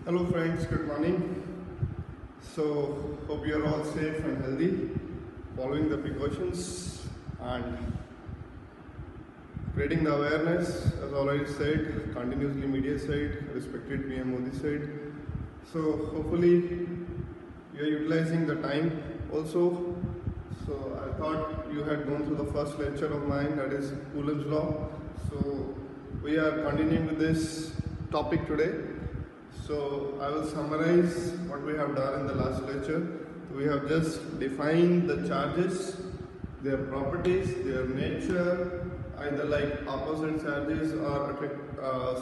Hello friends, good morning. Hope you are all safe and healthy, following the precautions and spreading the awareness, as already said, continuously media side, respected PM Modi side. So hopefully you are utilizing the time also. So I thought you had gone through the first lecture of mine, that is Coulomb's law. So we are continuing with this topic today. So I will summarize what we have done in the last lecture. We have just defined the charges, their properties, their nature, either like opposite charges or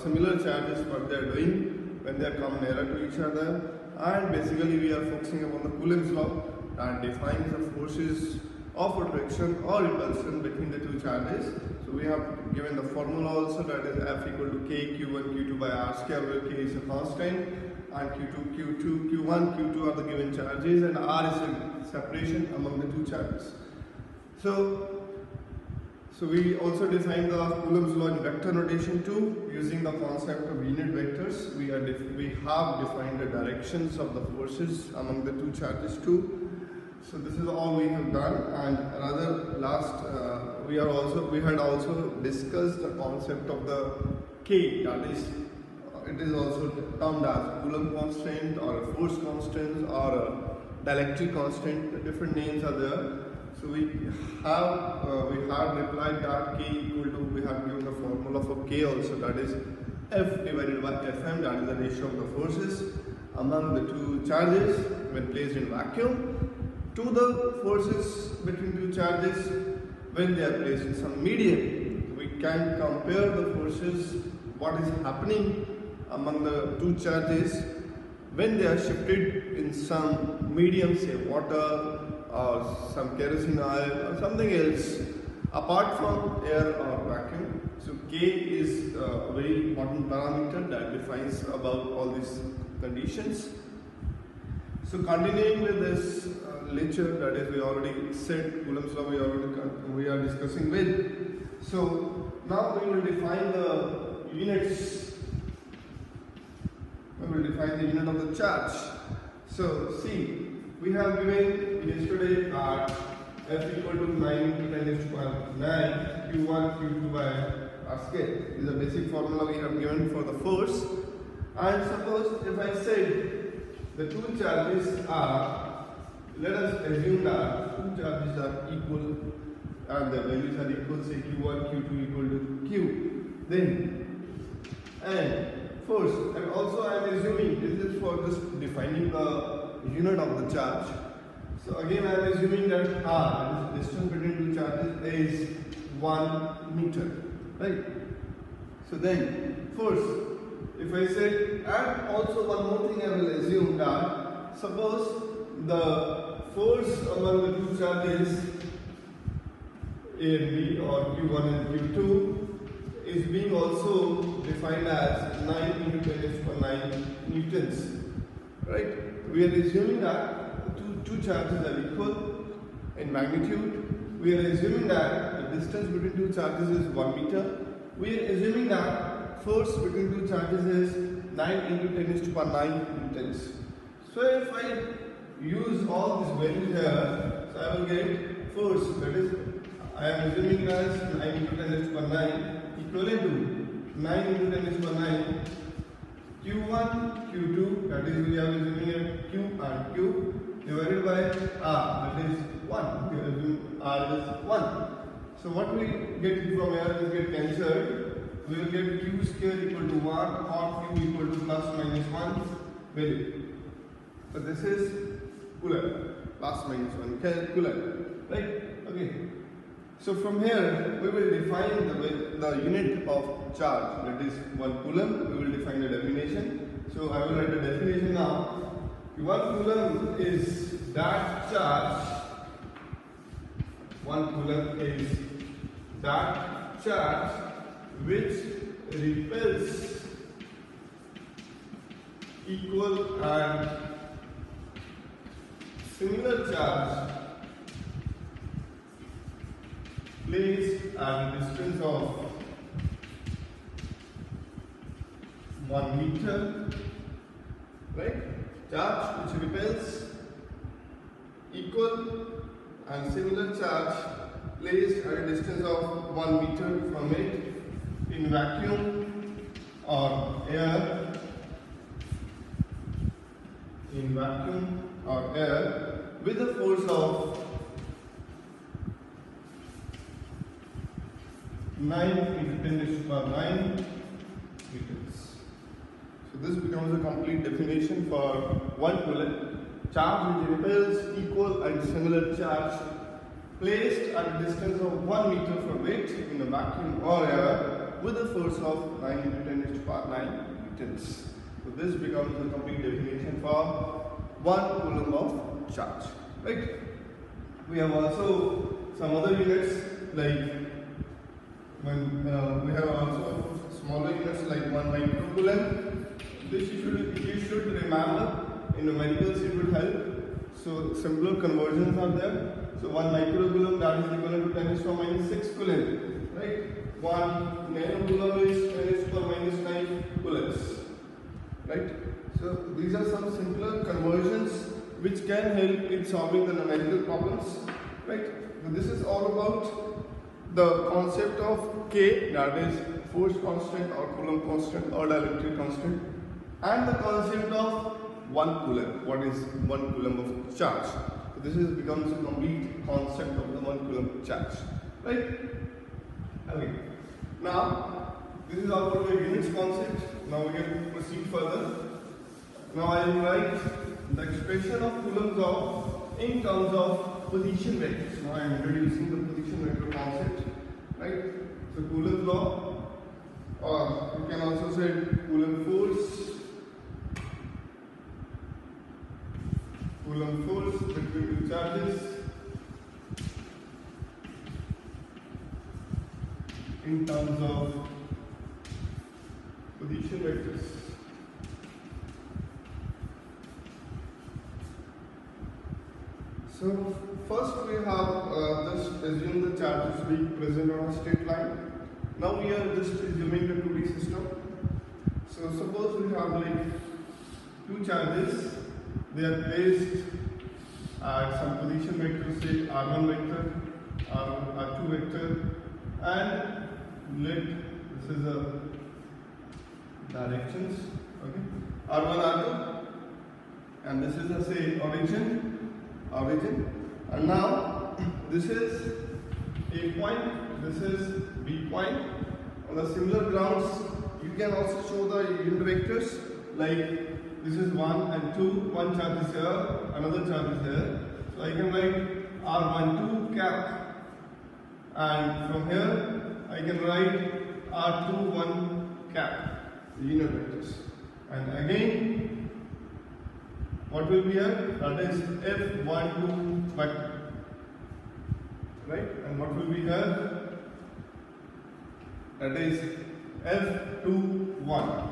similar charges, what they are doing when they come nearer to each other. And basically we are focusing upon the Coulomb's law that defines the forces of attraction or repulsion between the two charges. So we have given the formula also, that is F equal to K Q1 Q2 by R square, where K is a constant and Q2 Q2 Q1 Q2 are the given charges and R is the separation among the two charges. So we also define the Coulomb's law in vector notation too, using the concept of unit vectors. We have defined the directions of the forces among the two charges too. So this is all we have done, and rather last we had also discussed the concept of the K, that is it is also termed as Coulomb constant or a force constant or a dielectric constant. The different names are there. So we have replied that K equal to, we have given the formula for K also, that is F divided by Fm, that is the ratio of the forces among the two charges when placed in vacuum to the forces between two charges when they are placed in some medium. We can compare the forces, what is happening among the two charges when they are shifted in some medium, say water or some kerosene oil or something else apart from air or vacuum. So K is a very important parameter that defines about all these conditions. So continuing with this lecture, that is we already said Coulomb's law we are discussing with. So now we will define the units. We will define the unit of the charge. So see, we have given yesterday that F equal to 9 into 10 raised to power 9 Q1 Q2 by R square. This is a basic formula we have given for the force. And suppose if I say the two charges are, let us assume that two charges are equal and the values are equal, say Q1 Q2 equal to Q. Then and force, and also I am assuming this is for just defining the unit of the charge. So again I am assuming that R, this distance between two charges, is 1 meter, right? So then force, if I say, and also one more thing I will assume that suppose the force among the two charges A and B or Q1 and Q2 is being also defined as 9 into 10 raised to 9 newtons, right? We are assuming that two charges are equal in magnitude. We are assuming that the distance between two charges is 1 meter. We are assuming that force between two charges is 9 into 10 raised to 9 newtons. So if I use all these values here, so I will get force, that is I am assuming as 9 into 10 raised to 9 equivalent to 9 into 10 raised to 9 Q1 Q2, that is we are assuming it Q and Q divided by R, that is 1. We assume R is 1. So what we get from here is get cancelled. We will get Q square equal to 1 or Q equal to plus minus 1 value. So this is Coulomb, plus minus 1 Coulomb, right? Okay. So from here we will define the unit of charge, that is 1 Coulomb. We will define the definition. So I will write the definition now. 1 Coulomb is that charge. 1 Coulomb is that charge which repels equal and similar charge placed at a distance of 1 meter right? Charge which repels equal and similar charge placed at a distance of 1 meter from it in vacuum or air, with a force of 9 into 10 raised to the power 9 meters. So this becomes a complete definition for 1 coulomb. Charge which repels equal and similar charge placed at a distance of 1 meter from it in a vacuum or air with a force of 9 into 10 raised to the power 9 meters. So this becomes a complete definition for 1 coulomb of charge. Right? We have also some other units like when we have also smaller units like 1 microcoulomb. This you should remember. In numericals it would help. So simpler conversions are there. So 1 microcoulomb, that is equivalent to 10 raised to the minus 6 coulomb. Right? 1 nanocoulomb is 10 raised to the minus 9 coulombs. Right? So these are some simpler conversions which can help in solving the numerical problems. Right? So this is all about the concept of K, that is force constant or Coulomb constant or dielectric constant, and the concept of 1 coulomb. What is 1 coulomb of charge? So this becomes a complete concept of the 1 coulomb charge. Right? Okay. Now this is all about the units concept. Now we can proceed further. Now I will write the expression of coulombs law in terms of position vectors. Now I am introducing the position vector concept. Right? So Coulomb's law, or you can also say Coulomb force. Coulomb force between two charges in terms of position vectors. So first we have just assume the charges being present on a straight line. Now we are just assuming the 2D system. So suppose we have like two charges. They are placed at some position vector, say R1 vector, R2 vector, and let this is a directions. Okay, R1, R2, and this is a say origin, and now this is A point, this is B point. On the similar grounds, you can also show the unit vectors like. This is 1 and 2, one charge is here, another charge is here. So I can write R12 cap, and from here I can write R21 cap, the unit vectors. And again, what will be here? That is F12 vector. Right? And what will be here? That is F21.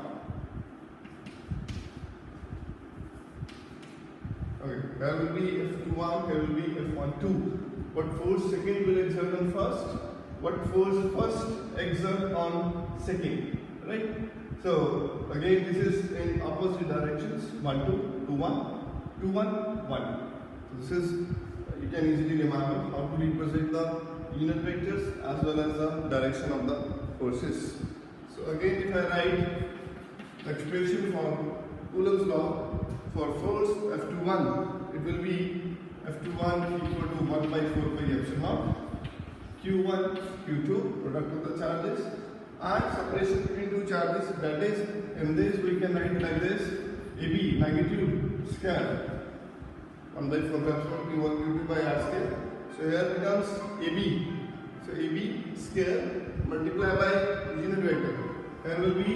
Okay, there will be F21, there will be F12. What force second will exert on first? What force first exert on second? Right? So again, this is in opposite directions: 1, 2, 2, 1, 2, 1, 1. So this is you can easily remember how to represent the unit vectors as well as the direction of the forces. So again, if I write the expression for Coulomb's law. For force F21, it will be F21 equal to 1 by 4 pi epsilon Q1, Q2, product of the charges, and separation between two charges. That is, in this we can write like this: AB magnitude square 1 by 4 pi epsilon Q1, Q2 by R square. So here becomes AB. So AB square multiplied by unit vector. Here will be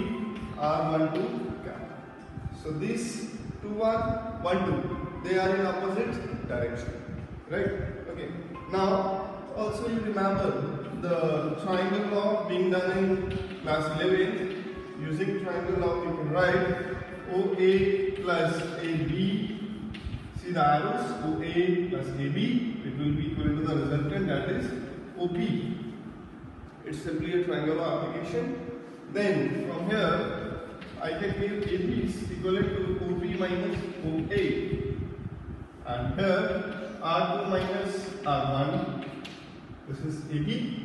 R12 cap. So this 2, 1, 1, 2. They are in opposite direction. Right? Okay. Now, also you remember the triangle law being done in class 11. Using triangle law, you can write OA plus AB. See the arrows? OA plus AB. It will be equal to the resultant, that is OP. It's simply a triangle law application. Then from here, I can give AB is equivalent to OP minus OA, and here R2 minus R1. This is AB.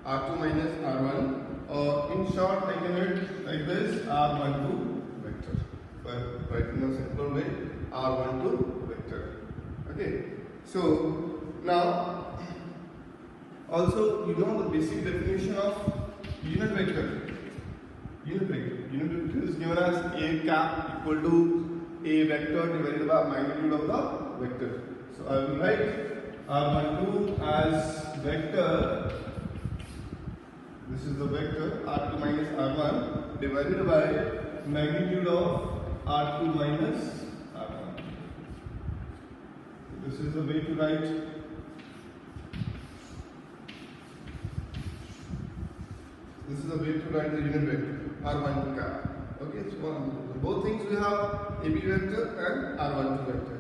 R2 minus R1, or in short, I can write like this: R12 vector. But right in a simpler way, R12 vector. Okay. So now, also you know the basic definition of unit vector. Unit vector is given as A cap equal to A vector divided by magnitude of the vector. So I will write R12 as vector. This is the vector R2 minus R1 divided by magnitude of R2 minus R1. This is the way to write. This is the way to write the unit vector R12 cap. Okay, so both things we have AB vector and R12 vector.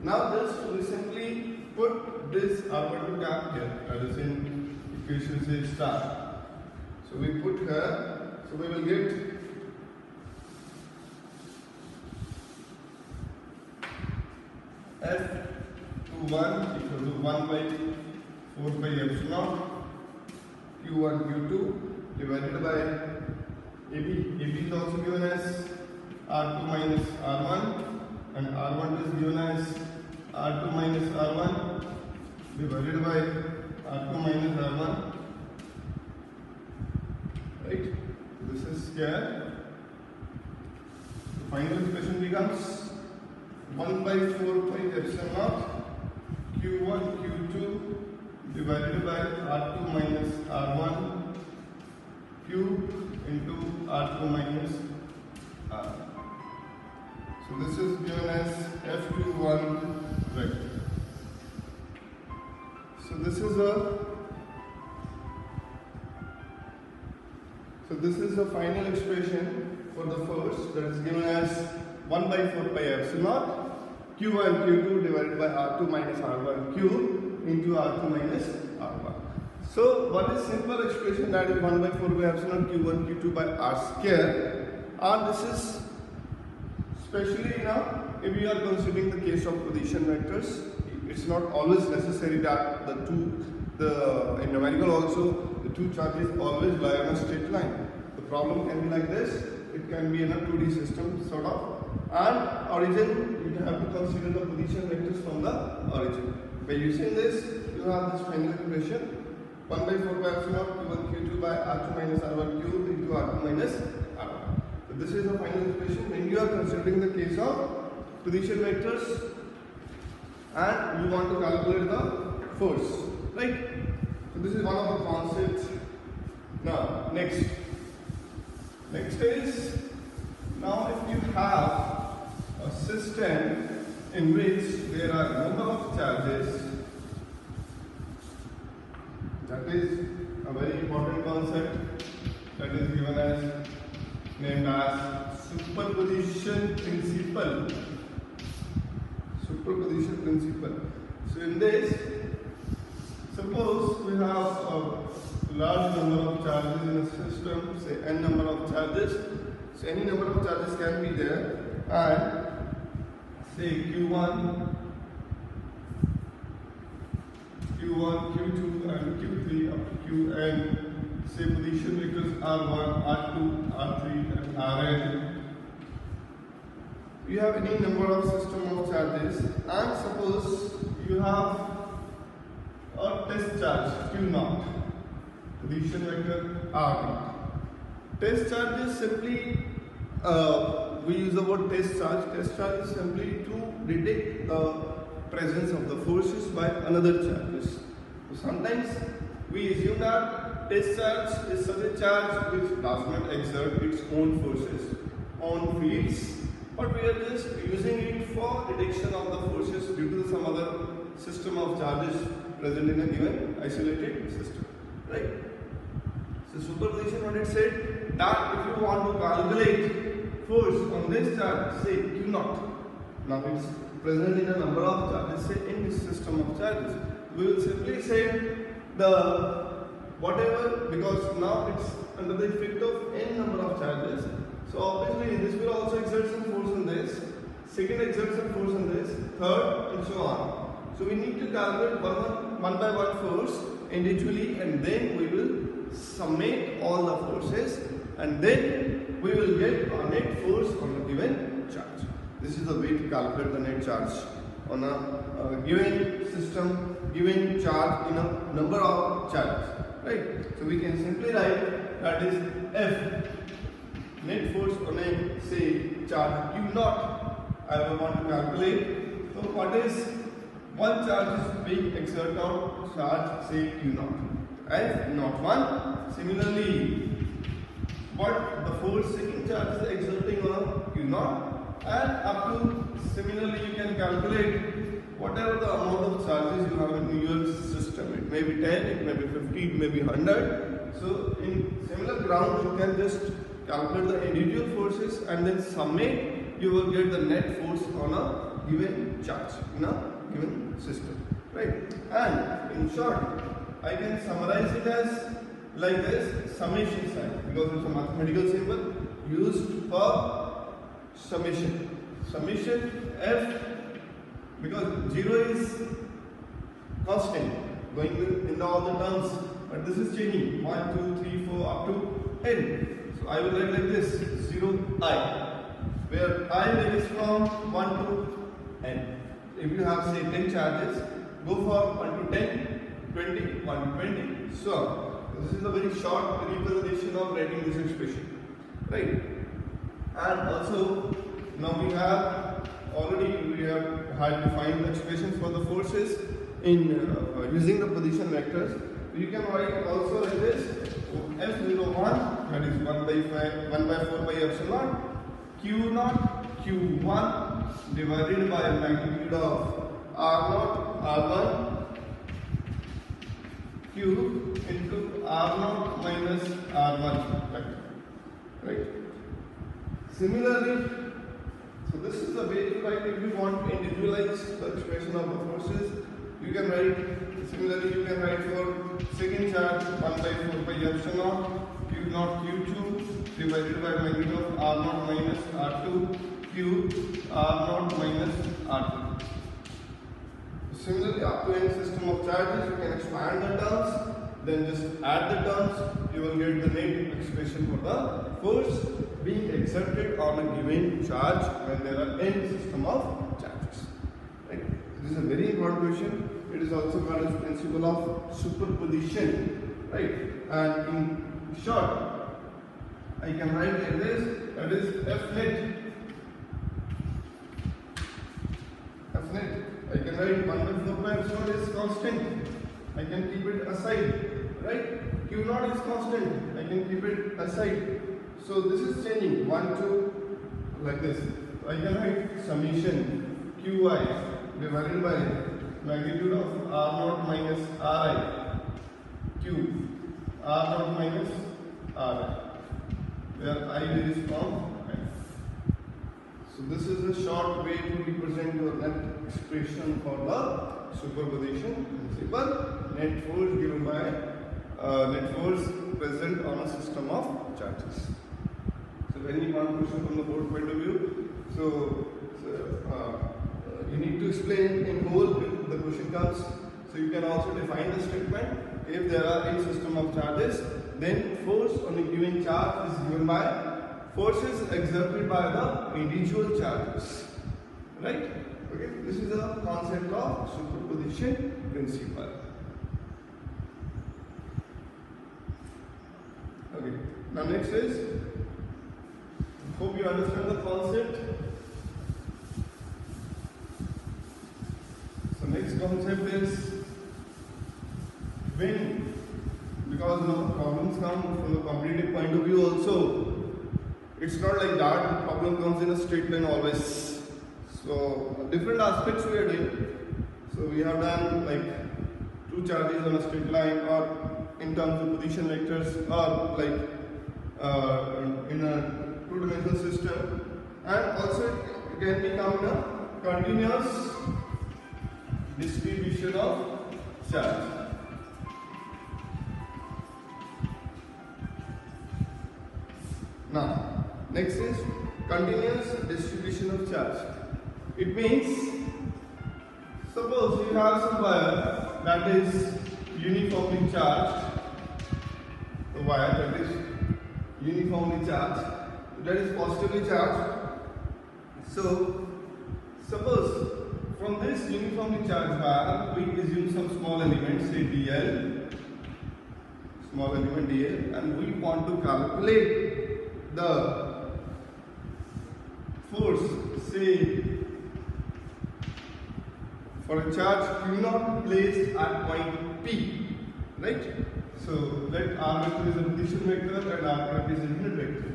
Now just we simply put this R12 cap here, that is in equation say star. So we put here, so we will get F21 equal to 1 by 4 pi epsilon Q1 Q2 divided by AB. AB is also given as R2 minus R1, and R1 is given as R2 minus R1 divided by R2 minus R1. Right? This is here. The final expression becomes 1 by 4 pi epsilon naught Q1 Q2 divided by R2 minus R1 Q into R2 minus R. So this is given as F21 vector. So this is the final expression for the first, that is given as 1 by 4 pi epsilon Q1 Q2 divided by R2 minus R1 Q into R2 minus R1. So one is simple expression, that is 1 by 4 pi epsilon Q1 Q2 by R square, and this is especially now if we are considering the case of position vectors. It's not always necessary that in numerical also the two charges always lie on a straight line. The problem can be like this. It can be in a 2D system sort of, and origin you have to consider the position vectors from the origin. By using this, you have this final expression 1 by 4 pi epsilon Q1 Q2 by R2 minus R1 Q into R2 minus R1. So this is the final expression when you are considering the case of position vectors and you want to calculate the force, right? So this is one of the concepts. Now next is, now if you have a system in which there are number of charges, that is a very important concept that is given as, named as superposition principle. Superposition principle. So in this, suppose we have a large number of charges in a system, say n number of charges. So any number of charges can be there, and say Q1, Q2 and Q3 up to Qn. Say position vectors R1, R2, R3 and Rn. You have any number of system of charges, and suppose you have a test charge Q0, position vector R0. Test charge is simply, we use the word test charge. Test charge is simply to detect the presence of the forces by another charges. So sometimes we assume that test charge is such a charge which does not exert its own forces on fields, but we are just using it for detection of the forces due to some other system of charges present in a given isolated system, right? So superposition, what it said, that if you want to calculate force on this charge, say Q0, now it's present in a number of charges, say in this system of charges, we will simply say the whatever, because now it's under the effect of n number of charges, so obviously this will also exert some force on this. second exerts some force on this, third, and so on. So we need to calculate one by one force individually, and then we will summate all the forces, and then we will get a net force on a given charge. This is the way to calculate the net charge on a given system, given charge in a number of charges, right? So we can simply write that is F, net force on a, say, charge Q naught. I will want to calculate. So what is one charge is being exerted on charge, say, Q naught, F naught 1. Similarly, what the force second charge is exerting on Q naught, and up to, similarly you can calculate whatever the amount of charges you have in your system. It may be 10, it may be 50, it may be 100. So in similar grounds you can just calculate the individual forces and then summate, you will get the net force on a given charge in a given system, right? And in short, I can summarize it as like this, summation sign, because it's a mathematical symbol used for summation. Summation F, because 0 is constant going in all the terms, but this is changing 1, 2, 3, 4 up to n. So I will write like this 0I, where I varies from 1 to n. If you have say 10 charges, go for 1 to 10, 20, 1 to 20. So this is a very short representation of writing this expression, right? And also now we have had defined the expressions for the forces in using the position vectors. You can write also like this: F01, that is 1 by 4 pi epsilon Q naught Q1 divided by magnitude of R naught R1 Q into R naught minus R1 vector, right? Similarly, so this is the way to write. If you want to individualize the expression of the forces, you can write. Similarly, you can write for second charge 1 by 4 pi epsilon Q naught Q2 divided by magnitude of R naught minus R2 Q R naught minus R2. Similarly, up to n system of charges, you can expand the terms, then just add the terms, you will get the net expression for the force being exerted on a given charge when there are n system of charges. Right? This is a very important question. It is also called as principle of superposition. Right? And in short, I can write like this, that is F net. F net. I can write 1 by 4 pi epsilon is constant. I can keep it aside. Right? Q naught is constant. I can keep it aside. So this is changing 1 to like this. So I can write summation Qi divided by magnitude of R naught minus Ri Q R naught minus Ri, where I varies from F. So this is a short way to represent your net expression for the superposition principle. Net force given by net force present on a system of charges. So very important question from the board point of view. So you need to explain in whole when the question comes. So you can also define the statement. If there are a system of charges, then force on a given charge is given by forces exerted by the individual charges. Right? Okay. This is the concept of superposition principle. Okay. Now next is, hope you understand the concept. So next concept is when, because now problems come from the competitive point of view also. It's not like that the problem comes in a straight line always. So different aspects we are doing. So we have done like two charges on a straight line, or in terms of position vectors, or like in a two-dimensional system, and also it can become a continuous distribution of charge. Now, next is continuous distribution of charge. It means, suppose you have some wire that is uniformly charged, the wire that is uniformly charged, that is positively charged. So, suppose from this uniformly charged wire, we assume some small element, say dl, small element dl, and we want to calculate the force, say for a charge Q0 placed at point P, right? So let R vector is a position vector and R vector is a unit vector.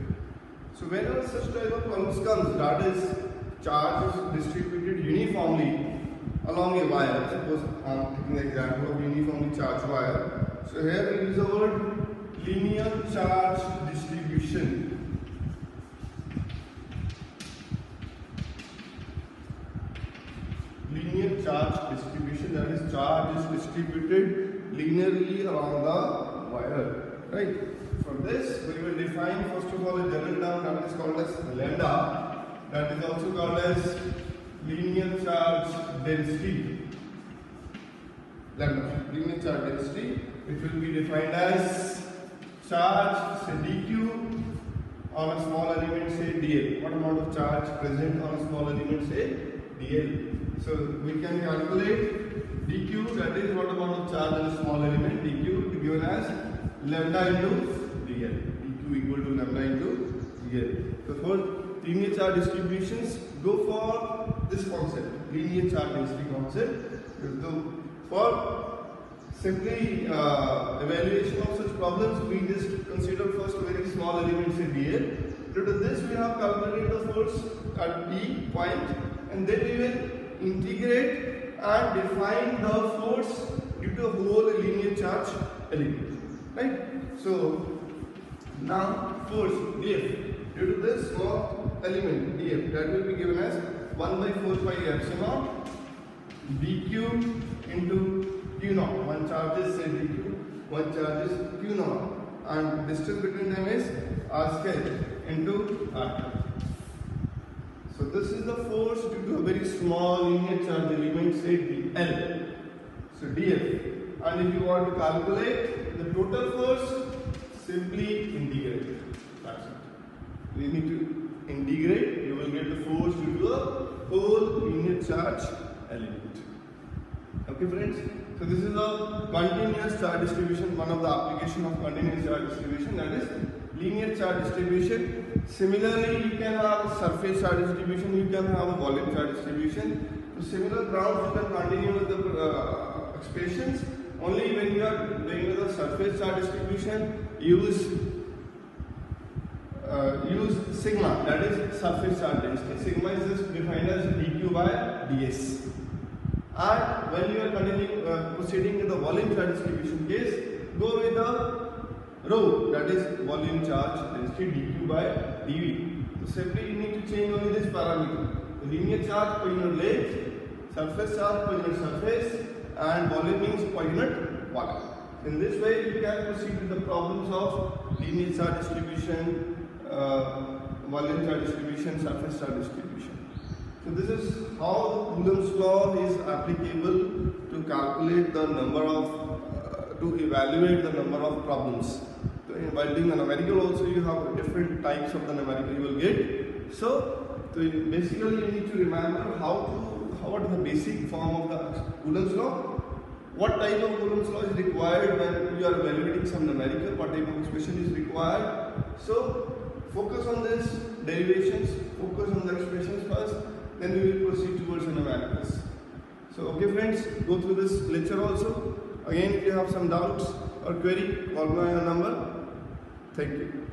So whenever such type of problems comes, that is charge is distributed uniformly along a wire. Suppose I am taking the example of uniformly charged wire. So here we use the word linear charge distribution. Linear charge distribution, that is charge is distributed linearly along the wire, right? For this we will define first of all a general term that is called as lambda, that is also called as linear charge density. Lambda, linear charge density, which will be defined as charge, say dq, on a small element, say dl. What amount of charge present on a small element, say dl. So we can calculate dq, that is what amount of charge on a small element, dq given as lambda into dl. dq equal to lambda into dl. So for linear charge distributions, go for this concept, linear charge density concept. So for simply evaluation of such problems, we just consider first very small element, say dl. Due to this, we have calculated the force at P point, and then we will integrate and define the force due to a whole linear charge element, right? So now force df due to this small element df, that will be given as 1 by 4 pi epsilon dq into q0. One charge is, say dq, one charge is q0, and distance between them is r square into r. So this is the force due to a very small linear charge element, say dl. So df, and if you want to calculate the total force, simply integrate. That's it. We need to integrate. You will get the force due to a whole linear charge element. Okay, friends. So this is a continuous charge distribution. One of the application of continuous charge distribution, that is linear charge distribution. Similarly, you can have surface charge distribution, you can have a volume charge distribution. So similar grounds, you can continue with the expressions. Only when you are doing with the surface charge distribution, use sigma, that is surface charge density. Sigma is just defined as dq by ds. And when you are proceeding with the volume charge distribution case, go with the rho, that is volume charge density dq by dv. So simply you need to change only this parameter. The linear charge per unit length, surface charge per unit surface, and volume means per unit volume. In this way you can proceed with the problems of linear charge distribution, volume charge distribution, surface charge distribution. So this is how Coulomb's law is applicable to calculate the number of, to evaluate the number of problems. So while doing the numerical also, you have different types of the numerical you will get. So basically you need to remember what is the basic form of the Coulomb's law. What type of Coulomb's law is required when you are evaluating some numerical, what type of expression is required. So focus on this derivations, focus on the expressions first, then we will proceed towards the numericals. So okay friends, go through this lecture also. Again, if you have some doubts or query, call my number. Thank you.